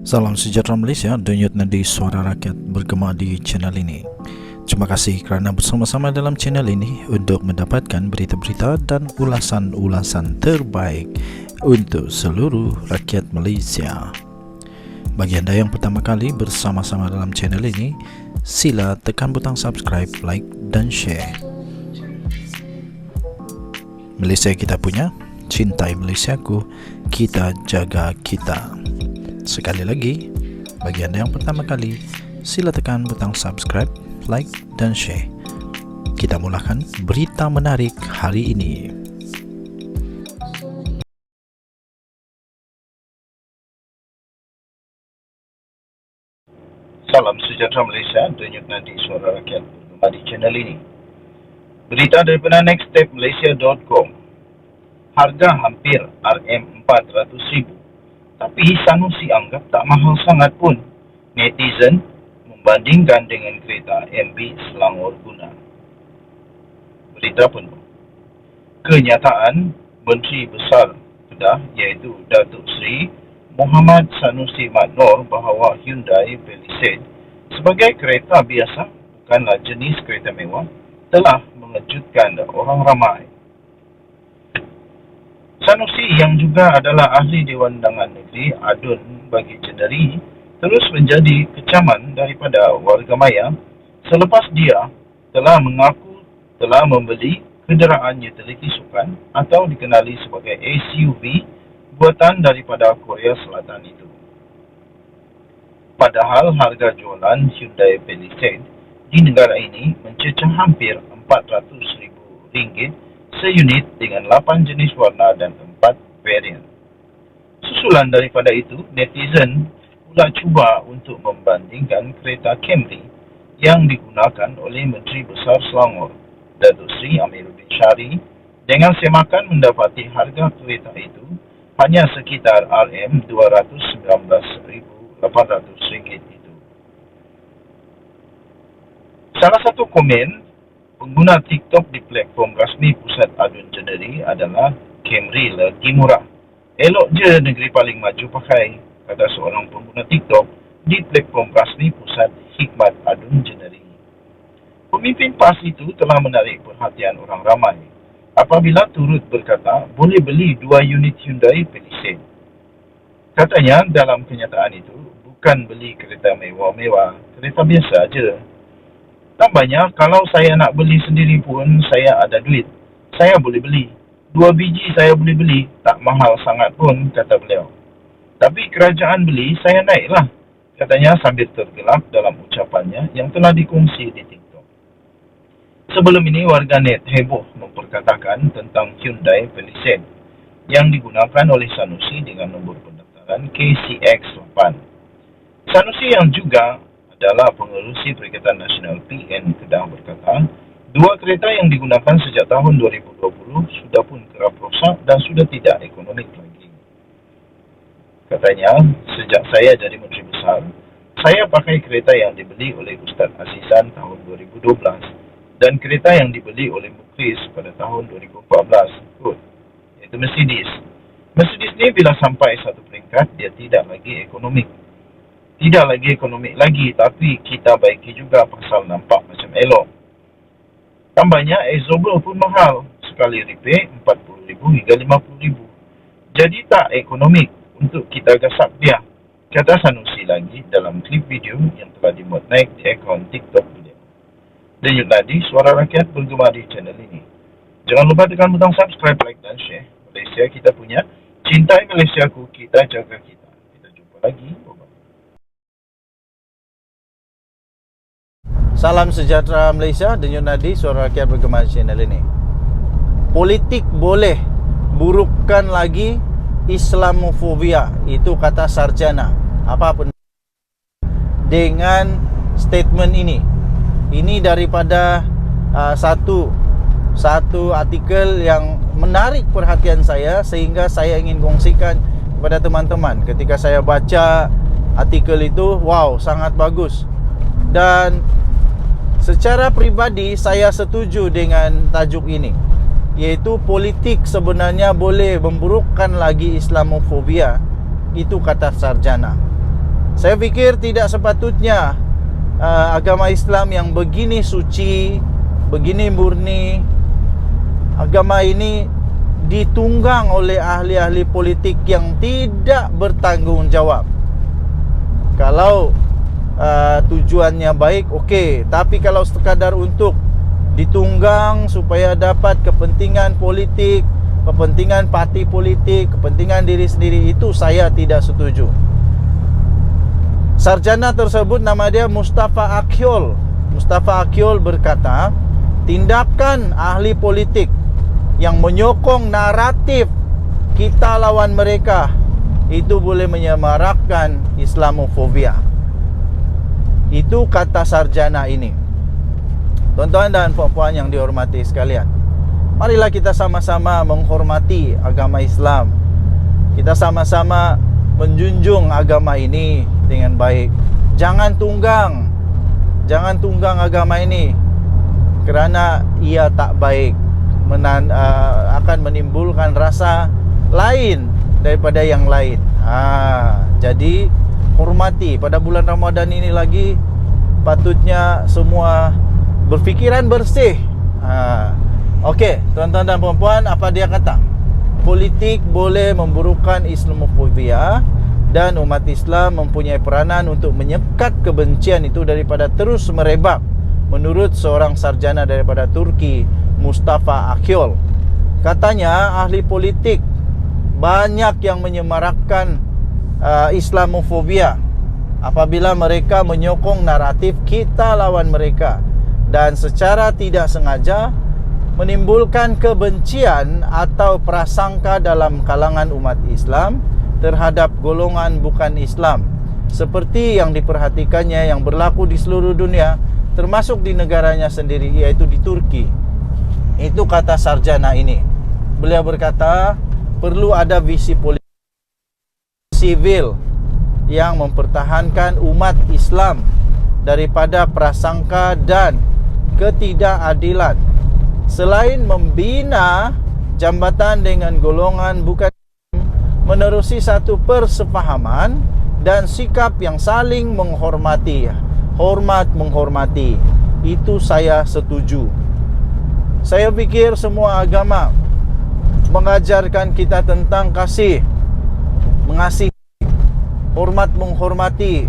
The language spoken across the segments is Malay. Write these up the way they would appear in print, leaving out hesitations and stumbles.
Salam sejahtera Malaysia, denyut nadi suara rakyat bergema di channel ini. Terima kasih kerana bersama-sama dalam channel ini untuk mendapatkan berita-berita dan ulasan-ulasan terbaik untuk seluruh rakyat Malaysia. Bagi anda yang pertama kali bersama-sama dalam channel ini, sila tekan butang subscribe, like dan share. Malaysia kita punya, cintai Malaysiaku, kita jaga kita. Sekali lagi, bagi anda yang pertama kali, sila tekan butang subscribe, like dan share. Kita mulakan berita menarik hari ini. Salam sejahtera Malaysia, denyut nadi suara rakyat bergema di channel ini. Berita daripada nextstepmalaysia.com. Harga hampir RM400,000. Tapi Sanusi anggap tak mahal sangat pun. Netizen membandingkan dengan kereta MB Selangor guna. Berita penuh. Kenyataan Menteri Besar Kedah iaitu Datuk Seri Muhammad Sanusi Mat Noor bahawa Hyundai Palisade sebagai kereta biasa bukanlah jenis kereta mewah telah mengejutkan orang ramai. Sanusi yang juga adalah ahli Dewan Undangan Negeri Adun bagi Cederi terus menjadi kecaman daripada warga maya selepas dia telah mengaku telah membeli kenderaan utility sukan atau dikenali sebagai SUV buatan daripada Korea Selatan itu. Padahal harga jualan Hyundai Palisade di negara ini mencecah hampir RM400,000 seunit dengan 8 jenis warna dan 4 varian. Susulan daripada itu, netizen pula cuba untuk membandingkan kereta Camry yang digunakan oleh Menteri Besar Selangor, Datuk Seri Amiruddin Syari, dengan semakan mendapati harga kereta itu hanya sekitar RM219,800 itu. Salah satu komen pengguna TikTok di platform rasmi Pusat Adun Cederi adalah Camry lagi murah. Elok je negeri paling maju pakai, kata seorang pengguna TikTok di platform rasmi Pusat Hikmat Adun Cederi. Pemimpin PAS itu telah menarik perhatian orang ramai apabila turut berkata boleh beli 2 unit Hyundai Palisade. Katanya dalam kenyataan itu bukan beli kereta mewah-mewah, kereta biasa aja. Tambahnya, kalau saya nak beli sendiri pun saya ada duit. Saya boleh beli. 2 biji saya boleh beli. Tak mahal sangat pun, kata beliau. Tapi kerajaan beli, saya naiklah. Katanya sambil tergelak dalam ucapannya yang telah dikongsi di TikTok. Sebelum ini, warganet heboh memperkatakan tentang Hyundai Palisade yang digunakan oleh Sanusi dengan nombor pendaftaran KCX8. Sanusi yang juga adalah pengerusi Perikatan Nasional PN Kedah berkata, 2 kereta yang digunakan sejak tahun 2020 sudah pun kerap rosak dan sudah tidak ekonomik lagi. Katanya, sejak saya jadi Menteri Besar, saya pakai kereta yang dibeli oleh Ustaz Azizan tahun 2012 dan kereta yang dibeli oleh Mukris pada tahun 2014, iaitu Mercedes. Mercedes ni bila sampai satu peringkat, dia tidak lagi ekonomik. Tidak lagi ekonomik lagi, tapi kita baiki juga pasal nampak macam elok. Tambahnya, Exober pun mahal. Sekali repair, RM40,000 hingga RM50,000. Jadi tak ekonomik untuk kita gasap dia, kata Sanusi lagi dalam klip video yang telah dimuat naik di akaun TikTok beliau. Denyut nadi suara rakyat bergema di channel ini. Jangan lupa tekan butang subscribe, like dan share. Malaysia kita punya, cintai Malaysiaku, kita jaga kita. Kita jumpa lagi. Salam sejahtera Malaysia, denyut nadi suara rakyat bergema channel ini. Politik boleh burukkan lagi Islamofobia, itu kata sarjana. Apa pun dengan statement ini. Ini daripada satu artikel yang menarik perhatian saya sehingga saya ingin kongsikan kepada teman-teman. Ketika saya baca artikel itu, wow, sangat bagus. Dan secara peribadi saya setuju dengan tajuk ini, iaitu politik sebenarnya boleh memburukkan lagi Islamofobia. Itu kata sarjana. Saya fikir tidak sepatutnya agama Islam yang begini suci, begini murni, agama ini ditunggang oleh ahli-ahli politik yang tidak bertanggung jawab. Kalau tujuannya baik, okey. Tapi kalau sekadar untuk ditunggang supaya dapat kepentingan politik, kepentingan parti politik, kepentingan diri sendiri, itu saya tidak setuju. Sarjana tersebut nama dia Mustafa Akyol. Mustafa Akyol berkata, tindakan ahli politik yang menyokong naratif kita lawan mereka itu boleh menyemarakkan Islamofobia. Itu kata sarjana ini. Tuan-tuan dan puan-puan yang dihormati sekalian, marilah kita sama-sama menghormati agama Islam. Kita sama-sama menjunjung agama ini dengan baik. Jangan tunggang agama ini kerana ia tak baik, akan menimbulkan rasa lain daripada yang lain. Jadi hormati. Pada bulan Ramadan ini lagi, patutnya semua berfikiran bersih. Okey, tuan-tuan dan puan-puan, apa dia kata? Politik boleh memburukkan Islamofobia, dan umat Islam mempunyai peranan untuk menyekat kebencian itu daripada terus merebak, menurut seorang sarjana daripada Turki, Mustafa Akyol. Katanya ahli politik banyak yang menyemarakkan Islamofobia apabila mereka menyokong naratif kita lawan mereka, dan secara tidak sengaja menimbulkan kebencian atau prasangka dalam kalangan umat Islam terhadap golongan bukan Islam, seperti yang diperhatikannya yang berlaku di seluruh dunia, termasuk di negaranya sendiri, iaitu di Turki. Itu kata sarjana ini. Beliau berkata, perlu ada visi politik sivil yang mempertahankan umat Islam daripada prasangka dan ketidakadilan, selain membina jambatan dengan golongan bukan, menerusi satu persefahaman dan sikap yang saling menghormati. Hormat menghormati, itu saya setuju. Saya fikir semua agama mengajarkan kita tentang kasih, mengasihi, hormat menghormati,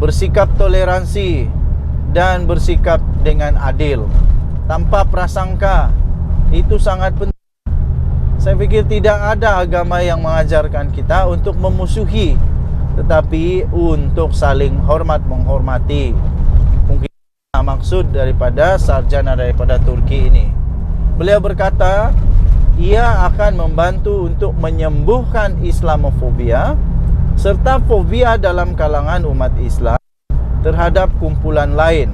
bersikap toleransi, dan bersikap dengan adil tanpa prasangka. Itu sangat penting. Saya fikir tidak ada agama yang mengajarkan kita untuk memusuhi, tetapi untuk saling hormat menghormati. Mungkin maksud daripada sarjana daripada Turki ini. Beliau berkata, ia akan membantu untuk menyembuhkan Islamofobia serta fobia dalam kalangan umat Islam terhadap kumpulan lain.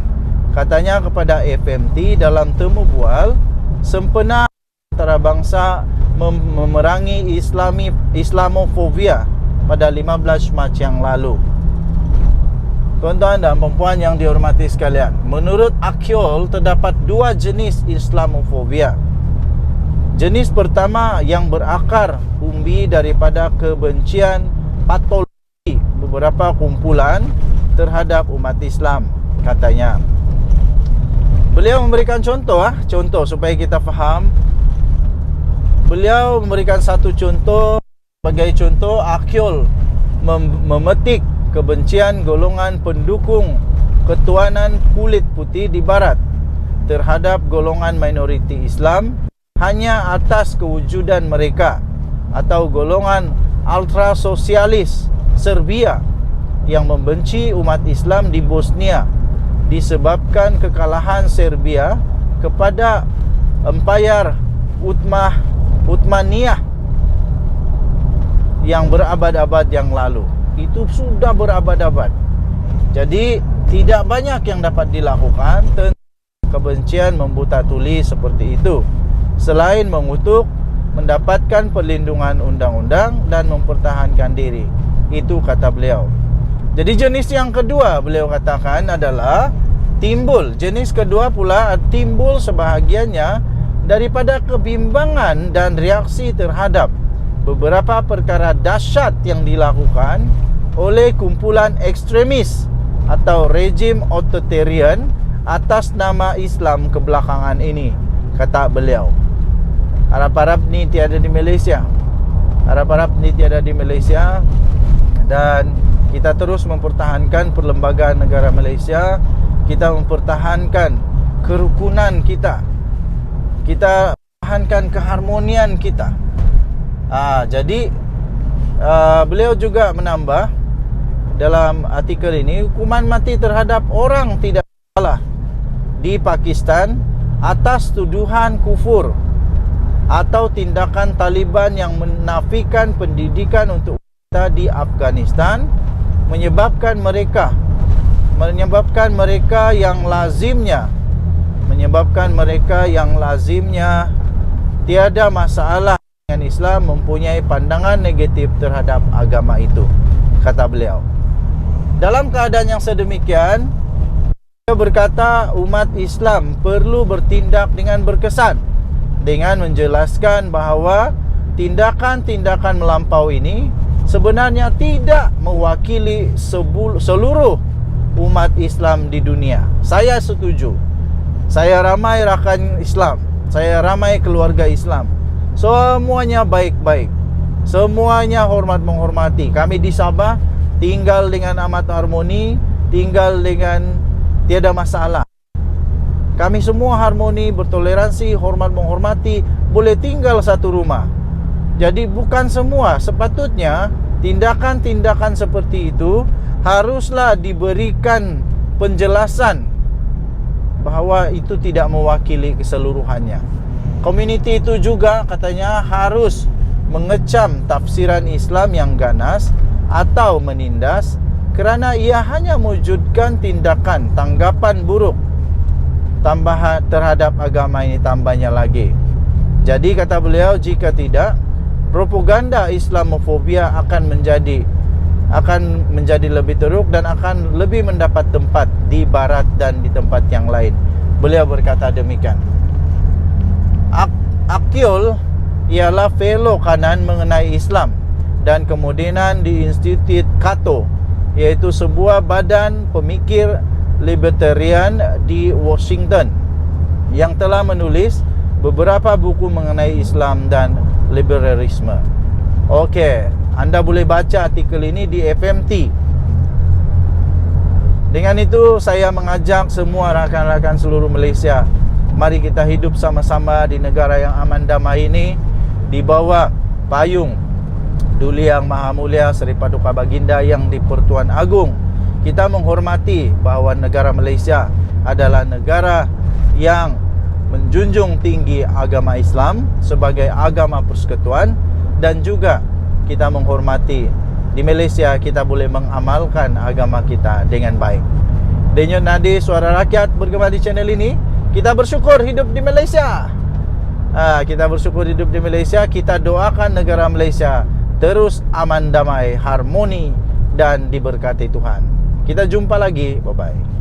Katanya kepada FMT dalam temu bual sempena antarabangsa memerangi Islamofobia pada 15 Mac yang lalu. Tuan-tuan dan puan yang dihormati sekalian, menurut Akyol terdapat dua jenis Islamofobia. Jenis pertama yang berakar umbi daripada kebencian patologi beberapa kumpulan terhadap umat Islam, katanya. Beliau memberikan contoh supaya kita faham. Beliau memberikan satu contoh. Sebagai contoh, Akyol memetik kebencian golongan pendukung ketuanan kulit putih di barat terhadap golongan minoriti Islam hanya atas kewujudan mereka, atau golongan ultra sosialis Serbia yang membenci umat Islam di Bosnia disebabkan kekalahan Serbia kepada Empayar Uthmaniyah yang berabad-abad yang lalu. Itu sudah berabad-abad. Jadi tidak banyak yang dapat dilakukan tentang kebencian membuta tuli seperti itu, selain mengutuk, mendapatkan perlindungan undang-undang dan mempertahankan diri. Itu kata beliau. Jadi jenis yang kedua beliau katakan adalah jenis kedua pula timbul sebahagiannya daripada kebimbangan dan reaksi terhadap beberapa perkara dahsyat yang dilakukan oleh kumpulan ekstremis atau rejim authoritarian atas nama Islam kebelakangan ini, kata beliau. Harap-harap ni tiada di Malaysia. Harap-harap ni tiada di Malaysia. Dan kita terus mempertahankan perlembagaan negara Malaysia. Kita mempertahankan kerukunan kita. Kita mempertahankan keharmonian kita. Jadi beliau juga menambah dalam artikel ini, hukuman mati terhadap orang tidak salah di Pakistan atas tuduhan kufur atau tindakan Taliban yang menafikan pendidikan untuk wanita di Afghanistan menyebabkan mereka yang lazimnya tiada masalah dengan Islam mempunyai pandangan negatif terhadap agama itu, kata beliau. Dalam keadaan yang sedemikian, dia berkata umat Islam perlu bertindak dengan berkesan dengan menjelaskan bahawa tindakan-tindakan melampau ini sebenarnya tidak mewakili seluruh umat Islam di dunia. Saya setuju. Saya ramai rakan Islam, saya ramai keluarga Islam. Semuanya baik-baik, semuanya hormat menghormati. Kami di Sabah tinggal dengan amat harmoni, tinggal dengan tiada masalah. Kami semua harmoni, bertoleransi, hormat menghormati, boleh tinggal satu rumah. Jadi bukan semua, sepatutnya tindakan-tindakan seperti itu haruslah diberikan penjelasan bahawa itu tidak mewakili keseluruhannya. Komuniti itu juga katanya harus mengecam tafsiran Islam yang ganas atau menindas kerana ia hanya mewujudkan tindakan tanggapan buruk tambahan terhadap agama ini, tambahnya lagi. Jadi kata beliau, jika tidak, propaganda Islamofobia akan menjadi lebih teruk dan akan lebih mendapat tempat di barat dan di tempat yang lain. Beliau berkata demikian. Akyol ialah fellow kanan mengenai Islam dan kemudian di Institut Cato, iaitu sebuah badan pemikir libertarian di Washington yang telah menulis beberapa buku mengenai Islam dan liberalisme. Okey, anda boleh baca artikel ini di FMT. Dengan itu saya mengajak semua rakan-rakan seluruh Malaysia, mari kita hidup sama-sama di negara yang aman damai ini di bawah payung Duli Yang Maha Mulia Seri Paduka Baginda yang di-Pertuan Agong. Kita menghormati bahawa negara Malaysia adalah negara yang menjunjung tinggi agama Islam sebagai agama persekutuan, dan juga kita menghormati di Malaysia kita boleh mengamalkan agama kita dengan baik. Denyut nadi suara rakyat bergema di channel ini. Kita bersyukur hidup di Malaysia. Kita bersyukur hidup di Malaysia. Kita doakan negara Malaysia terus aman, damai, harmoni dan diberkati Tuhan. Kita jumpa lagi. Bye-bye.